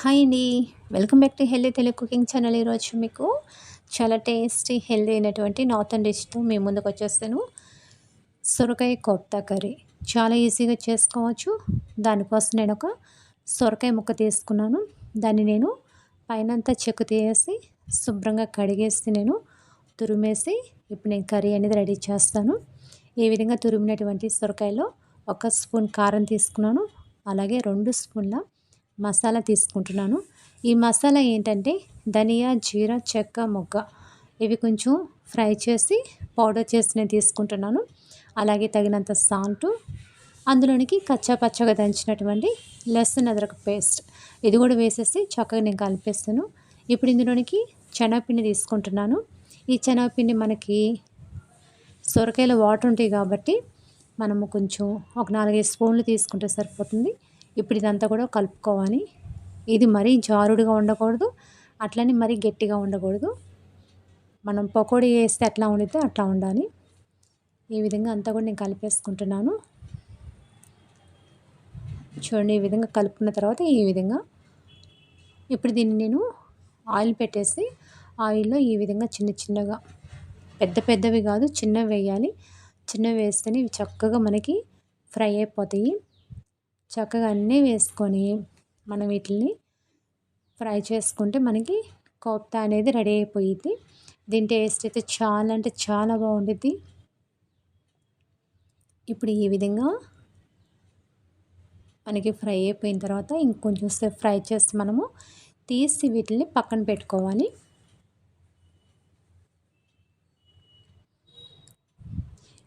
Hi అండి. Welcome back to healthy Telugu cooking channel. ఈరోజు మీకు చాలా టేస్టీ హెల్తీ అయినటువంటి నార్థన్ డిష్తో మీ ముందుకు వచ్చేస్తాను. సొరకాయ కోఫ్తా కర్రీ చాలా ఈజీగా చేసుకోవచ్చు. దానికోసం నేను ఒక సొరకాయ ముక్క తీసుకున్నాను. దాన్ని నేను పైనంతా చెక్కు తీసేసి శుభ్రంగా కడిగేసి నేను తురిమేసి ఇప్పుడు నేను కర్రీ అనేది రెడీ చేస్తాను. ఈ విధంగా తురిమినటువంటి సొరకాయలో ఒక స్పూన్ కారం తీసుకున్నాను. అలాగే 2 స్పూన్ల మసాలా తీసుకుంటున్నాను. ఈ మసాలా ఏంటంటే ధనియా, జీరా, చెక్క, మొగ్గ ఇవి కొంచెం ఫ్రై చేసి పౌడర్ చేసి నేను తీసుకుంటున్నాను. అలాగే తగినంత సాల్టు, అందులోనికి కచ్చా పచ్చగా దంచినటువంటి లెసన్ అదరక పేస్ట్ ఇది కూడా వేసేసి చక్కగా నేను కలిపేస్తాను. ఇప్పుడు ఇందులోనికి శనగపిండి తీసుకుంటున్నాను. ఈ శనగపిండి మనకి సొరకాయలో వాటర్ ఉంటాయి కాబట్టి మనము కొంచెం ఒక 4-5 స్పూన్లు తీసుకుంటే సరిపోతుంది. ఇప్పుడు ఇదంతా కూడా కలుపుకోవాలి. ఇది మరీ జారుడుగా ఉండకూడదు, అట్లని మరీ గట్టిగా ఉండకూడదు. మనం పకోడీ వేస్తే ఎట్లా ఉండితే అట్లా ఉండాలి. ఈ విధంగా అంతా కూడా నేను కలిపేసుకుంటున్నాను. చూడండి, ఈ విధంగా కలుపుకున్న తర్వాత ఈ విధంగా ఇప్పుడు దీన్ని నేను ఆయిల్ పెట్టేసి ఆయిల్లో ఈ విధంగా చిన్న చిన్నగా, పెద్ద పెద్దవి కాదు, చిన్నవి వేయాలి. చిన్నవి వేస్తేనే ఇవి చక్కగా మనకి ఫ్రై అయిపోతాయి. చక్కగా అన్నీ వేసుకొని మనం వీటిని ఫ్రై చేసుకుంటే మనకి కోఫ్తా అనేది రెడీ అయిపోయింది. దీని టేస్ట్ అయితే చాలా అంటే చాలా బాగుంటుంది. ఇప్పుడు ఈ విధంగా మనకి ఫ్రై అయిపోయిన తర్వాత ఇంకొంచెం సేపు ఫ్రై చేసి మనము తీసి వీటిని పక్కన పెట్టుకోవాలి.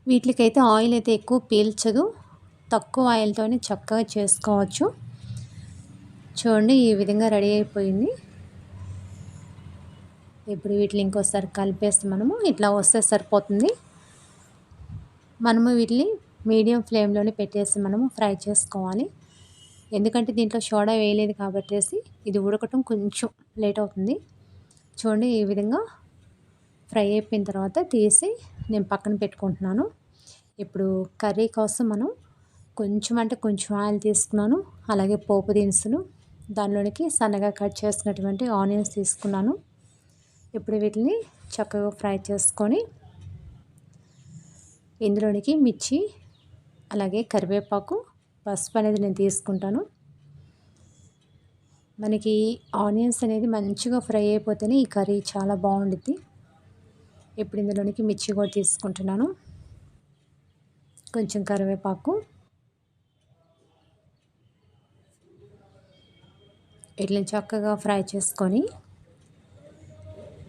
వీటికైతే ఆయిల్ అయితే ఎక్కువ పీల్చదు, తక్కువ ఆయిల్తోనే చక్కగా చేసుకోవచ్చు. చూడండి, ఈ విధంగా రెడీ అయిపోయింది. ఇప్పుడు వీటిని ఇంకోసారి కలిపేసి మనము ఇట్లా వస్తే సరిపోతుంది. మనము వీటిని మీడియం ఫ్లేమ్లోనే పెట్టేసి మనము ఫ్రై చేసుకోవాలి. ఎందుకంటే దీంట్లో సోడా వేయలేదు కాబట్టి ఇది ఉడకటం కొంచెం లేట్ అవుతుంది. చూడండి, ఈ విధంగా ఫ్రై అయిపోయిన తర్వాత తీసి నేను పక్కన పెట్టుకుంటున్నాను. ఇప్పుడు కర్రీ కోసం మనం కొంచెం అంటే కొంచెం ఆయిల్ తీసుకున్నాను. అలాగే పోపు దినుసులు, దానిలోనికి సన్నగా కట్ చేసినటువంటి ఆనియన్స్ తీసుకున్నాను. ఇప్పుడు వీటిని చక్కగా ఫ్రై చేసుకొని ఇందులోనికి మిర్చి, అలాగే కరివేపాకు, పసుపు అనేది నేను తీసుకుంటాను. మనకి ఆనియన్స్ అనేది మంచిగా ఫ్రై అయిపోతేనే ఈ కర్రీ చాలా బాగుంటుంది. ఇప్పుడు ఇందులోనికి మిర్చి కూడా తీసుకుంటున్నాను, కొంచెం కరివేపాకు. వీటిని చక్కగా ఫ్రై చేసుకొని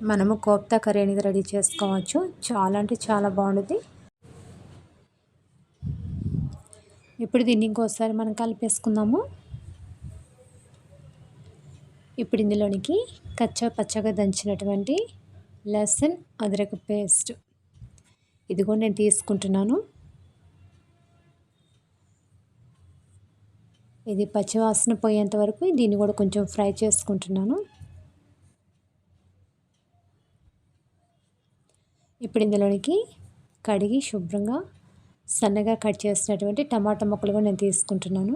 మనము కోఫ్తా కర్రీ అనేది రెడీ చేసుకోవచ్చు. చాలా అంటే చాలా బాగుంటుంది. ఇప్పుడు దీన్ని ఇంకోసారి మనం కలిపేసుకుందాము. ఇప్పుడు ఇందులోనికి కచ్చా పచ్చగా దంచినటువంటి లెసన్ అదరక పేస్ట్ ఇది కూడా నేను తీసుకుంటున్నాను. ఇది పచ్చివాసన పోయేంత వరకు దీన్ని కూడా కొంచెం ఫ్రై చేసుకుంటున్నాను. ఇప్పుడు ఇందులోనికి కడిగి శుభ్రంగా సన్నగా కట్ చేసినటువంటి టమాటా ముక్కలు కూడా నేను తీసుకుంటున్నాను.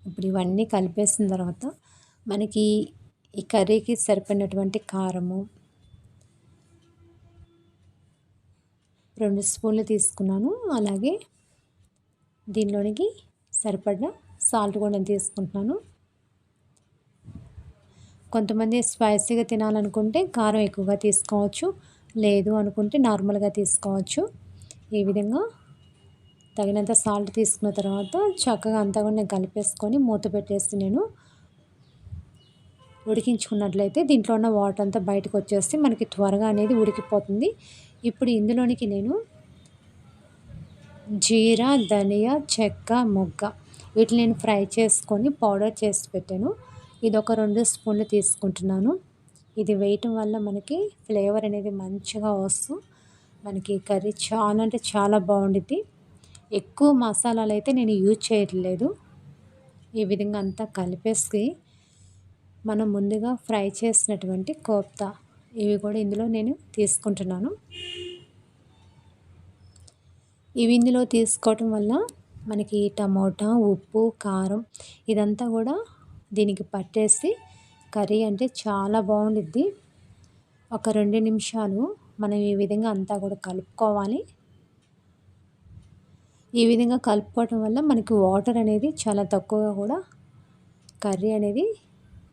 ఇప్పుడు ఇవన్నీ కలిపేసిన తర్వాత మనకి ఈ కర్రీకి సరిపడినటువంటి కారము 2 స్పూన్లు తీసుకున్నాను. అలాగే దీనిలోనికి సరిపడా సాల్ట్ కూడా నేను తీసుకుంటున్నాను. కొంతమంది స్పైసీగా తినాలనుకుంటే కారం ఎక్కువగా తీసుకోవచ్చు, లేదు అనుకుంటే నార్మల్గా తీసుకోవచ్చు. ఈ విధంగా తగినంత సాల్ట్ తీసుకున్న తర్వాత చక్కగా అంతా కూడా నేను కలిపేసుకొని మూత పెట్టేసి నేను ఉడికించుకున్నట్లయితే దీంట్లో ఉన్న వాటర్ అంతా బయటకు వచ్చేసి మనకి త్వరగా అనేది ఉడికిపోతుంది. ఇప్పుడు ఇందులోనికి నేను జీరా, ధనియా, చెక్క, మొగ్గ వీటిని నేను ఫ్రై చేసుకొని పౌడర్ చేసి పెట్టాను. ఇది ఒక 2 స్పూన్లు తీసుకుంటున్నాను. ఇది వేయటం వల్ల మనకి ఫ్లేవర్ అనేది మంచిగా వస్తూ మనకి కర్రీ చాలా అంటే చాలా బాగుంటుంది. ఎక్కువ మసాలాలు అయితే నేను యూజ్ చేయట్లేదు. ఈ విధంగా అంతా కలిపేసి మనం ముందుగా ఫ్రై చేసినటువంటి కోఫ్తా ఇవి కూడా ఇందులో నేను తీసుకుంటున్నాను. ఇవి ఇందులో తీసుకోవటం వల్ల మనకి టమోటా, ఉప్పు, కారం ఇదంతా కూడా దీనికి పట్టేసి కర్రీ అంటే చాలా బాగుండిద్ది. ఒక 2 నిమిషాలు మనం ఈ విధంగా అంతా కూడా కలుపుకోవాలి. ఈ విధంగా కలుపుకోవటం వల్ల మనకి వాటర్ అనేది చాలా తక్కువగా కూడా కర్రీ అనేది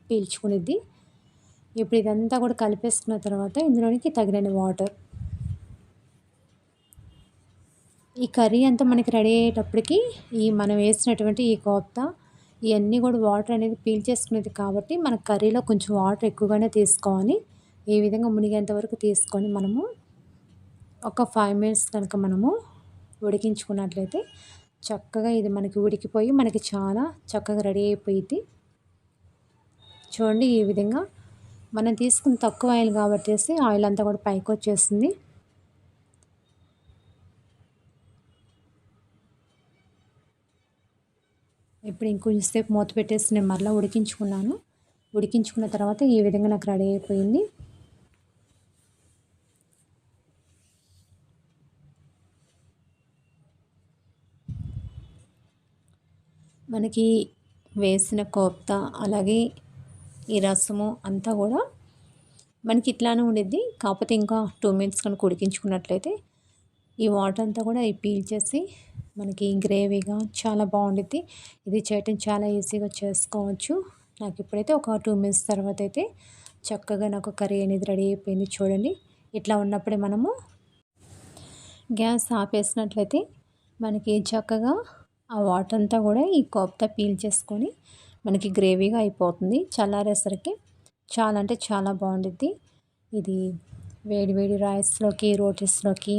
పీల్చుకునిద్ది. ఇప్పుడు ఇదంతా కూడా కలిపేసుకున్న తర్వాత ఇందులోనికి తగినన్ని వాటర్, ఈ కర్రీ అంతా మనకి రెడీ అయ్యేటప్పటికి మనం వేసినటువంటి ఈ కోఫ్తా ఇవన్నీ కూడా వాటర్ అనేది పీల్చేసుకునేది కాబట్టి మన కర్రీలో కొంచెం వాటర్ ఎక్కువగానే తీసుకోవాలి. ఈ విధంగా మునిగేంత వరకు తీసుకొని మనము ఒక 5 మినిట్స్ కనుక మనము ఉడికించుకున్నట్లయితే చక్కగా ఇది మనకి ఉడికిపోయి మనకి చాలా చక్కగా రెడీ అయిపోయింది. చూడండి ఈ విధంగా మనం తీసుకున్న తక్కువ ఆయిల్ కాబట్టి ఆయిల్ అంతా కూడా పైకి వచ్చేసింది. ఇప్పుడు ఇంకొంచెం సేపు మూత పెట్టేసి నేను మరలా ఉడికించుకున్నాను. ఉడికించుకున్న తర్వాత ఈ విధంగా నాకు రెడీ అయిపోయింది. మనకి వేసిన కోఫ్తా అలాగే ఈ రసము అంతా కూడా మనకి ఇట్లానే ఉండిద్ది. కాకపోతే ఇంకా 2 మినిట్స్ కనుక ఉడికించుకున్నట్లయితే ఈ వాటర్ అంతా కూడా పీల్చేసి మనకి గ్రేవీగా చాలా బాగుండిద్ది. ఇది చేయటం చాలా ఈజీగా చేసుకోవచ్చు. నాకు ఇప్పుడైతే ఒక 2 మినిట్స్ తర్వాత అయితే చక్కగా నాకు కర్రీ అనేది రెడీ అయిపోయింది. చూడండి ఇట్లా ఉన్నప్పుడే మనము గ్యాస్ ఆపేసినట్లయితే మనకి చక్కగా ఆ వాటర్ అంతా కూడా ఈ కోఫ్తా పీల్చేసుకొని మనకి గ్రేవీగా అయిపోతుంది. చల్లారేసరికి చాలా అంటే చాలా బాగుండిద్ది. ఇది వేడి వేడి రైస్లోకి, రోటీస్లోకి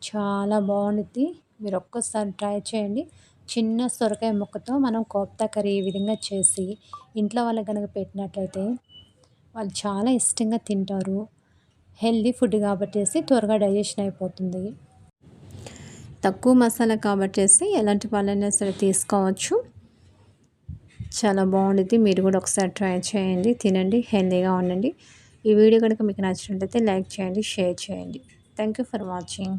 చాలా బాగుండిద్ది. మీరు ఒక్కసారి ట్రై చేయండి. చిన్న సొరకాయ ముక్కతో మనం కోఫ్తా కర్రీ ఈ విధంగా చేసి ఇంట్లో వాళ్ళకి కనుక పెట్టినట్లయితే వాళ్ళు చాలా ఇష్టంగా తింటారు. హెల్దీ ఫుడ్ కాబట్టి త్వరగా డైజెషన్ అయిపోతుంది. తక్కువ మసాలా కాబట్టి ఎలాంటి వాళ్ళైనా సరే తీసుకోవచ్చు. చాలా బాగుండిద్ది. మీరు కూడా ఒకసారి ట్రై చేయండి, తినండి, హెల్దీగా ఉండండి. ఈ వీడియో కనుక మీకు నచ్చినట్లయితే లైక్ చేయండి, షేర్ చేయండి. Thank you for watching.